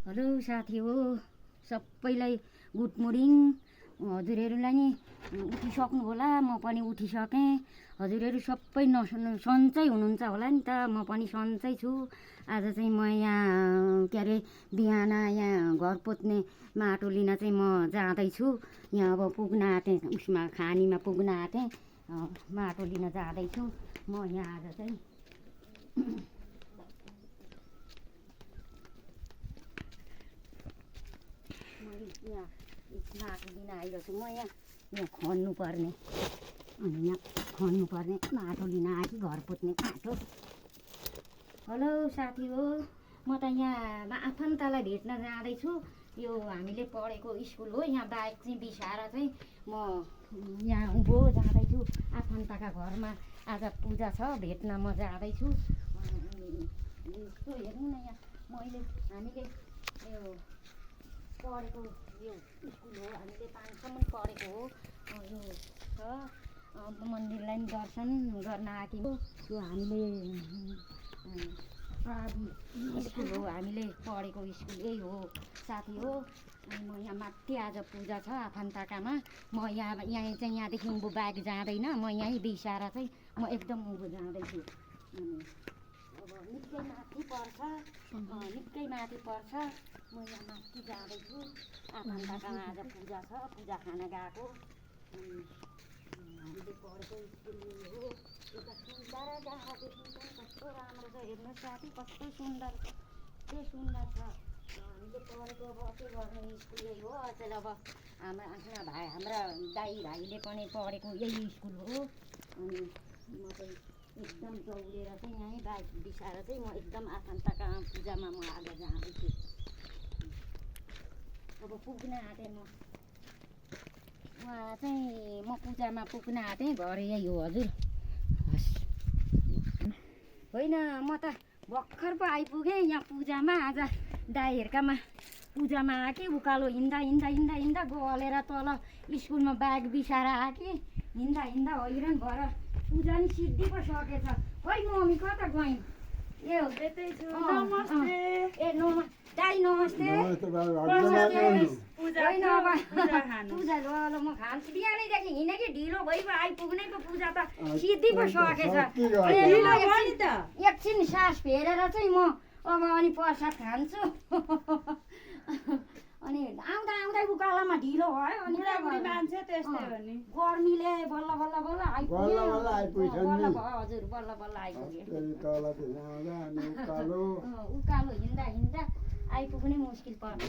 Hello साथी हो सबैलाई गुड मर्निङ। हजुरहरूलाई नि उठिसक्नु होला, म पनि उठिसकेँ। हजुरहरू सबै सन्चै हुनुहुन्छ होला नि त, म पनि सन्चै छु। आज चाहिँ म यहाँ के अरे बिहान यहाँ घर पोत्ने माटो लिन चाहिँ म जाँदैछु। यहाँ अब पुग्न आँटेँ, उसमा खानीमा पुग्न आँटेँ, माटो लिन जाँदैछु म यहाँ आज चाहिँ। यहाँ माटो लिन आइरहेको छु म। यहाँ खन्नु पर्ने, अनि यहाँ खन्नु पर्ने माटो लिन आएँ, घर पोत्ने माटो। हेलो साथी हो, म त यहाँ आफन्तलाई भेट्न जाँदैछु। यो हामीले पढेको स्कुल हो, यहाँ बाइक चाहिँ बिसाएर चाहिँ म यहाँ उँभो जाँदैछु आफन्तका घरमा। आज पूजा छ, भेट्न म जाँदैछु। यसो हेर्नु न, यहाँ हामीले यो पढेको यो स्कुल हो, हामीले 5 सम्म पढेको हो। यो छ मन्दिरलाई पनि दर्शन गर्न आएको हो। यो हामीले स्कुल हो, हामीले पढेको स्कुल यही हो साथी हो। अनि म यहाँ माथि आज पूजा छ आफन्तकामा। म यहाँ चाहिँ यहाँदेखि उँभो बाइक जाँदैन, म यहीँ बिसाएर चाहिँ म एकदम उँभो जाँदैछु। अब निकै माथि पर्छ, निकै माथि पर्छ। म यहाँ माथि जाँदैछु आफन्तकामा। आज पूजा छ, पूजा खान गएको। हामीले पढेको स्कुल हो। एउटा सुन्दर जग्गा देखिन्छ, कस्तो राम्रो छ हेर्नुहोस् साथी, कस्तो सुन्दर छ, के सुन्दर छ। हामीले पढेको अब के गर्ने स्कुल यही हो। अचेल अब हाम्रा दाइ भाइले पनि पढेको यही स्कुल हो। अनि म चाहिँ एकदम दौडेर चाहिँ यहीँ बाइक बिसाएर चाहिँ म एकदम आफन्तका पूजामा म आज जाँदैछु। अब पुग्न आँटेँ म चाहिँ, म पूजामा पुग्न आँटेँ। घर यही हो हजुर। होइन, म त भर्खर पो आइपुगेँ यहाँ पूजामा। आज दाइहरूकामा पूजामा आएँ। उकालो हिँड्दा गलेर तल स्कुलमा ब्याग बिसाएर आएँ। हिँड्दा हैरान भएर पूजा नि सिद्धि पो सकेछ। खोइ मम्मी कता गइन्? ए हो त्यतै छु। नमस्ते। ए दाइ नमस्ते। पूजा ल म खान्छु। बिहानैदेखि हिँडेँ कि ढिलो भइपो आइपुग्नै पो, पूजा त सिद्धि पो सकेछ। एकछिन सास फेरेर चाहिँ म अब अनि प्रसाद खान्छु। अनि आउँदा उकालोमा ढिलो भयो। अनि मान्छे त्यस्तै हो नि, गर्मीले बल्ल आइपुग्यो। हजुर बल्ल आइपुग्यो। उकालो हिँड्दा आइपुग्नै मुस्किल पर्छ।